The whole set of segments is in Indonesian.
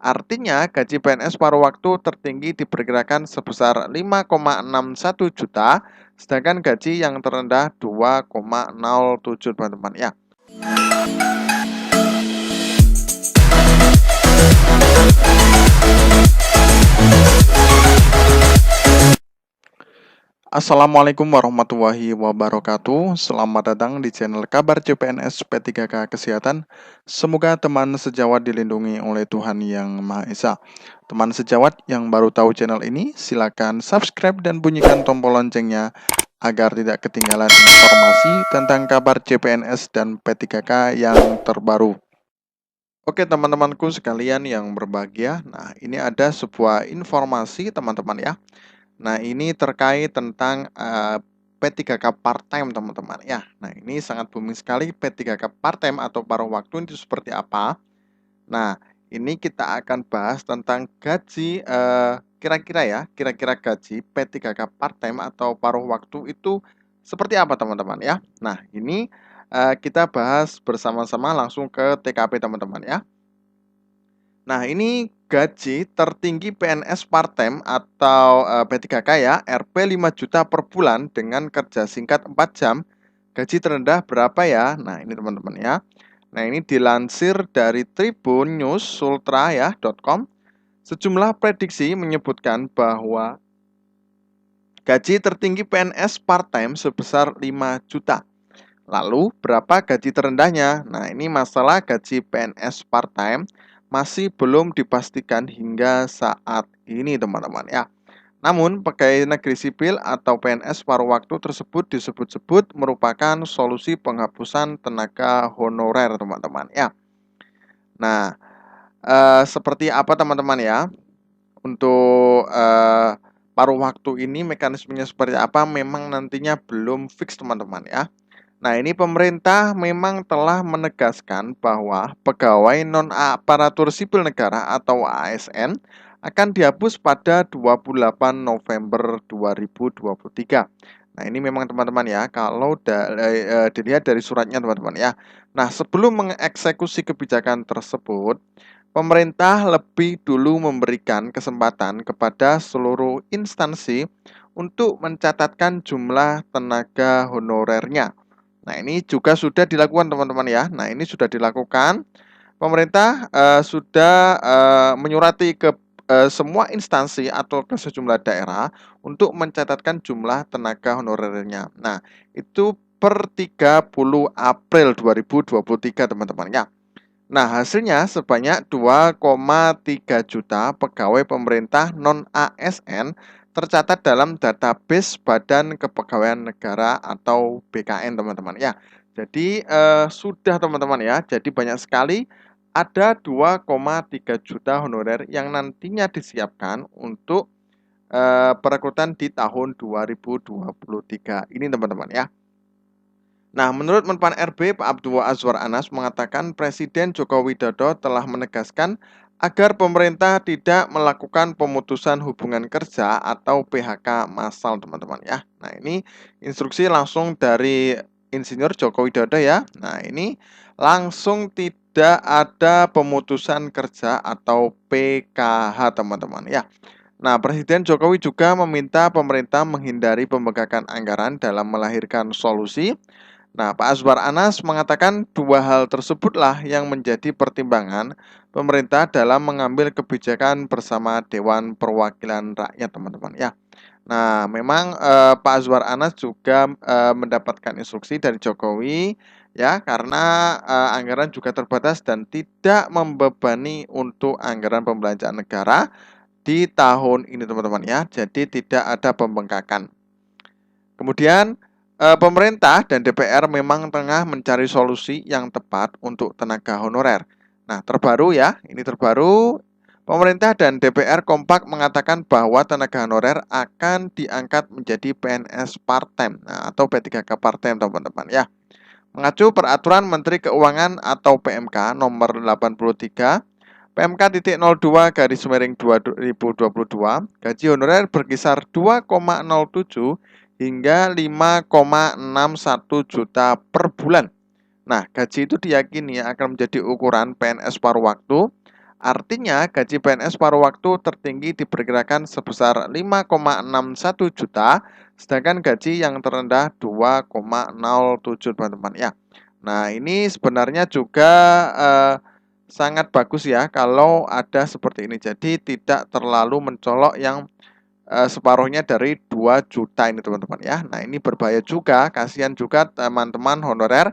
Artinya, gaji PNS paruh waktu tertinggi diperkirakan sebesar 5,61 juta, sedangkan gaji yang terendah 2,07 teman-teman ya. Assalamualaikum warahmatullahi wabarakatuh. Selamat datang di channel Kabar CPNS P3K Kesehatan. Semoga teman sejawat dilindungi oleh Tuhan Yang Maha Esa. Teman sejawat yang baru tahu channel ini, silakan subscribe dan bunyikan tombol loncengnya agar tidak ketinggalan informasi tentang kabar CPNS dan P3K yang terbaru. Oke teman-temanku sekalian yang berbahagia, nah ini ada sebuah informasi teman-teman ya. Nah, ini terkait tentang P3K part-time teman-teman ya. Nah, ini sangat booming sekali P3K part-time atau paruh waktu itu seperti apa. Nah, ini kita akan bahas tentang gaji kira-kira gaji P3K part-time atau paruh waktu itu seperti apa teman-teman ya. Nah, ini kita bahas bersama-sama langsung ke TKP teman-teman ya. Nah, ini gaji tertinggi PNS part-time atau P3K ya, Rp 5 juta per bulan dengan kerja singkat 4 jam. Gaji terendah berapa ya? Nah, ini teman-teman ya. Nah, ini dilansir dari Tribun News Sultra ya.com. Sejumlah prediksi menyebutkan bahwa gaji tertinggi PNS part-time sebesar 5 juta. Lalu, berapa gaji terendahnya? Nah, ini masalah gaji PNS part-time masih belum dipastikan hingga saat ini, teman-teman ya. Namun, pegawai negeri sipil atau PNS paruh waktu tersebut disebut-sebut merupakan solusi penghapusan tenaga honorer, teman-teman ya. Nah, seperti apa teman-teman ya? Untuk paruh waktu ini mekanismenya seperti apa memang nantinya belum fix, teman-teman ya. Nah, ini pemerintah memang telah menegaskan bahwa pegawai non-aparatur sipil negara atau ASN akan dihapus pada 28 November 2023. Nah, ini memang teman-teman ya, kalau dilihat dari suratnya teman-teman ya. Nah, sebelum mengeksekusi kebijakan tersebut, pemerintah lebih dulu memberikan kesempatan kepada seluruh instansi untuk mencatatkan jumlah tenaga honorernya. Nah, ini juga sudah dilakukan teman-teman ya. Nah, ini sudah dilakukan. Pemerintah sudah menyurati ke semua instansi atau ke sejumlah daerah untuk mencatatkan jumlah tenaga honorernya. Nah, itu per 30 April 2023 teman-teman ya. Nah, hasilnya sebanyak 2,3 juta pegawai pemerintah non-ASN tercatat dalam database Badan Kepegawaian Negara atau BKN teman-teman ya. Jadi sudah teman-teman ya. Jadi banyak sekali ada 2,3 juta honorer yang nantinya disiapkan untuk perekrutan di tahun 2023 ini teman-teman ya. Nah, menurut Menpan RB, Pak Abdul Azwar Anas mengatakan Presiden Joko Widodo telah menegaskan agar pemerintah tidak melakukan pemutusan hubungan kerja atau PHK massal, teman-teman ya. Nah, ini instruksi langsung dari Insinyur Joko Widodo ya. Nah, ini langsung tidak ada pemutusan kerja atau PKH, teman-teman ya. Nah, Presiden Jokowi juga meminta pemerintah menghindari pembengkakan anggaran dalam melahirkan solusi. Nah, Pak Azwar Anas mengatakan dua hal tersebutlah yang menjadi pertimbangan pemerintah dalam mengambil kebijakan bersama Dewan Perwakilan Rakyat, teman-teman ya. Nah, memang Pak Azwar Anas juga mendapatkan instruksi dari Jokowi ya, karena anggaran juga terbatas dan tidak membebani untuk anggaran pembelanjaan negara di tahun ini, teman-teman ya. Jadi tidak ada pembengkakan. Kemudian pemerintah dan DPR memang tengah mencari solusi yang tepat untuk tenaga honorer. Nah, terbaru ya, ini terbaru, pemerintah dan DPR kompak mengatakan bahwa tenaga honorer akan diangkat menjadi PNS part-time, nah, atau P3K part-time teman-teman ya. Mengacu peraturan Menteri Keuangan atau PMK nomor 83 PMK.02/2022, gaji honorer berkisar 2,07 hingga 5,61 juta per bulan. Nah, gaji itu diyakini akan menjadi ukuran PNS paruh waktu Artinya gaji PNS paruh waktu tertinggi diperkirakan sebesar 5,61 juta, sedangkan gaji yang terendah 2,07 teman-teman ya. Nah, ini sebenarnya juga sangat bagus ya kalau ada seperti ini. Jadi tidak terlalu mencolok yang separuhnya dari 2 juta ini teman-teman ya. Nah, ini berbahaya juga, kasihan juga teman-teman honorer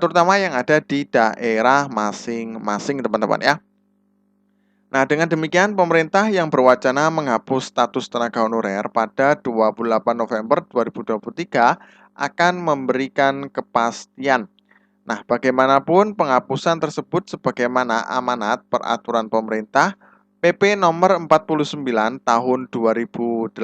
terutama yang ada di daerah masing-masing teman-teman ya. Nah, dengan demikian pemerintah yang berwacana menghapus status tenaga honorer pada 28 November 2023 akan memberikan kepastian. Nah, bagaimanapun penghapusan tersebut sebagaimana amanat peraturan pemerintah PP nomor 49 tahun 2018.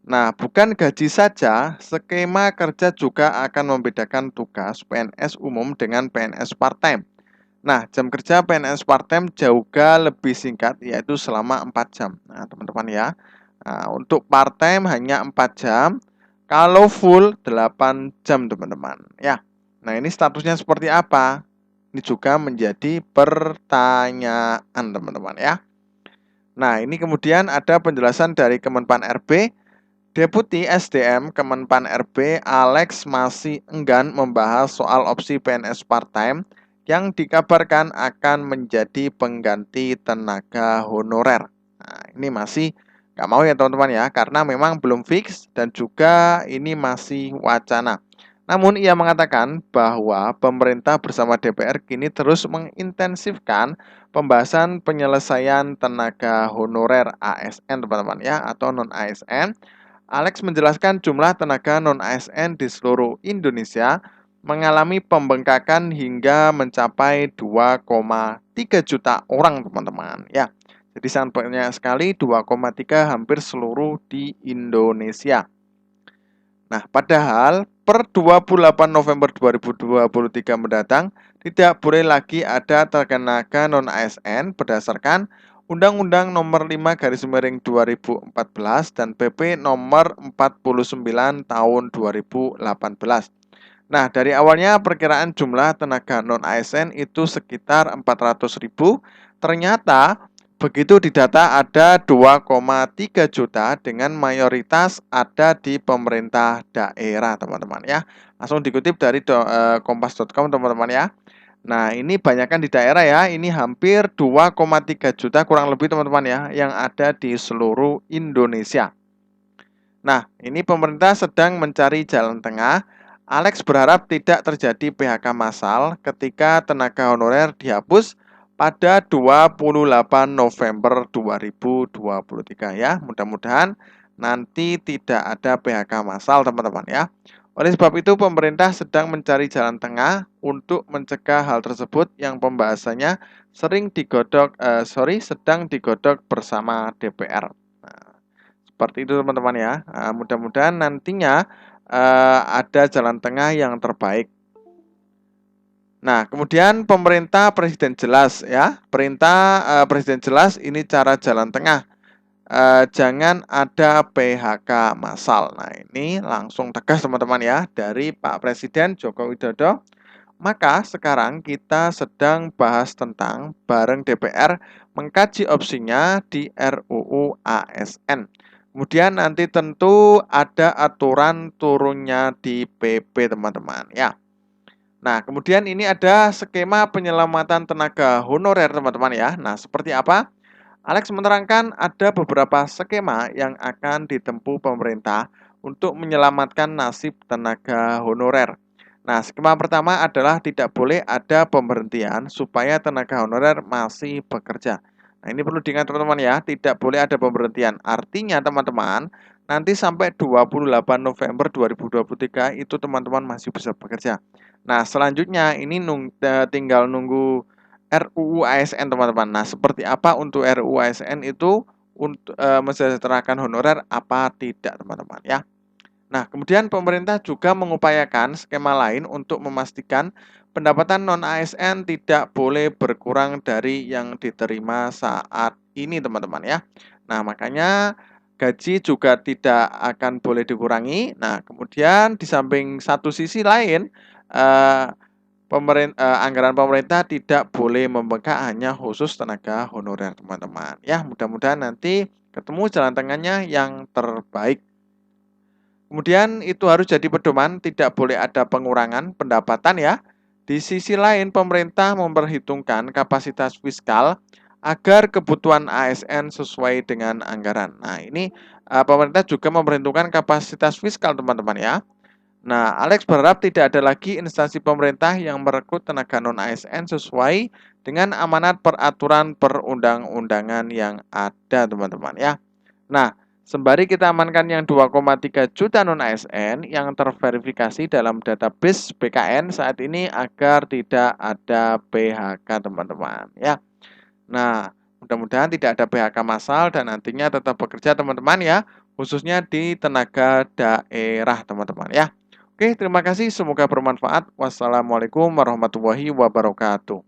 Nah, bukan gaji saja, skema kerja juga akan membedakan tugas PNS umum dengan PNS part-time. Nah, jam kerja PNS part-time juga lebih singkat, yaitu selama 4 jam. Nah, teman-teman ya, nah, untuk part-time hanya 4 jam, kalau full 8 jam, teman-teman. Ya, nah ini statusnya seperti apa? Ini juga menjadi pertanyaan, teman-teman ya. Nah, ini kemudian ada penjelasan dari Kemenpan RB. Deputi SDM Kemenpan RB Alex masih enggan membahas soal opsi PNS part-time yang dikabarkan akan menjadi pengganti tenaga honorer. Nah, ini masih nggak mau ya teman-teman ya, karena memang belum fix dan juga ini masih wacana. Namun ia mengatakan bahwa pemerintah bersama DPR kini terus mengintensifkan pembahasan penyelesaian tenaga honorer ASN teman-teman ya, atau non ASN. Alex menjelaskan jumlah tenaga non-ASN di seluruh Indonesia mengalami pembengkakan hingga mencapai 2,3 juta orang, teman-teman. Ya, jadi sangat banyak sekali, 2,3 hampir seluruh di Indonesia. Nah, padahal per 28 November 2023 mendatang tidak boleh lagi ada tenaga non-ASN berdasarkan Undang-Undang Nomor 5 Garis Miring 2014 dan PP Nomor 49 Tahun 2018. Nah, dari awalnya perkiraan jumlah tenaga non-ASN itu sekitar 400.000, ternyata begitu didata ada 2,3 juta dengan mayoritas ada di pemerintah daerah, teman-teman ya. Langsung dikutip dari kompas.com, teman-teman ya. Nah, ini banyakkan di daerah ya. Ini hampir 2,3 juta kurang lebih, teman-teman ya, yang ada di seluruh Indonesia. Nah, ini pemerintah sedang mencari jalan tengah. Alex berharap tidak terjadi PHK massal ketika tenaga honorer dihapus pada 28 November 2023 ya. Mudah-mudahan nanti tidak ada PHK massal, teman-teman ya. Oleh sebab itu pemerintah sedang mencari jalan tengah untuk mencegah hal tersebut yang pembahasannya sedang digodok bersama DPR. Nah, seperti itu teman-teman ya. Nah, mudah-mudahan nantinya ada jalan tengah yang terbaik. Nah, kemudian pemerintah presiden jelas ya. Perintah presiden jelas ini cara jalan tengah. Jangan ada PHK massal. Nah, ini langsung tegas teman-teman ya dari Pak Presiden Joko Widodo. Maka sekarang kita sedang bahas tentang bareng DPR mengkaji opsinya di RUU ASN. Kemudian nanti tentu ada aturan turunnya di PP, teman-teman ya. Nah, kemudian ini ada skema penyelamatan tenaga honorer, teman-teman ya. Nah, seperti apa? Alex menerangkan ada beberapa skema yang akan ditempuh pemerintah untuk menyelamatkan nasib tenaga honorer. Nah, skema pertama adalah tidak boleh ada pemberhentian supaya tenaga honorer masih bekerja. Nah, ini perlu diingat teman-teman ya, tidak boleh ada pemberhentian. Artinya teman-teman, nanti sampai 28 November 2023 itu teman-teman masih bisa bekerja. Nah, selanjutnya ini tinggal nunggu RUU ASN, teman-teman. Nah, seperti apa untuk RUU ASN itu untuk mensejahterakan honorer apa tidak, teman-teman ya. Nah, kemudian pemerintah juga mengupayakan skema lain untuk memastikan pendapatan non-ASN tidak boleh berkurang dari yang diterima saat ini, teman-teman ya. Nah, makanya gaji juga tidak akan boleh dikurangi. Nah, kemudian di samping satu sisi lain, eh, anggaran pemerintah tidak boleh membengkak hanya khusus tenaga honorer, teman-teman. Ya, mudah-mudahan nanti ketemu jalan tengahnya yang terbaik. Kemudian itu harus jadi pedoman, tidak boleh ada pengurangan pendapatan ya. Di sisi lain, pemerintah memperhitungkan kapasitas fiskal agar kebutuhan ASN sesuai dengan anggaran. Nah, ini pemerintah juga memperhitungkan kapasitas fiskal, teman-teman ya. Nah, Alex berharap tidak ada lagi instansi pemerintah yang merekrut tenaga non-ASN sesuai dengan amanat peraturan perundang-undangan yang ada, teman-teman ya. Nah, sembari kita amankan yang 2,3 juta non-ASN yang terverifikasi dalam database BKN saat ini agar tidak ada PHK, teman-teman ya. Nah, mudah-mudahan tidak ada PHK massal dan nantinya tetap bekerja, teman-teman ya, khususnya di tenaga daerah, teman-teman ya. Oke, terima kasih. Semoga bermanfaat. Wassalamualaikum warahmatullahi wabarakatuh.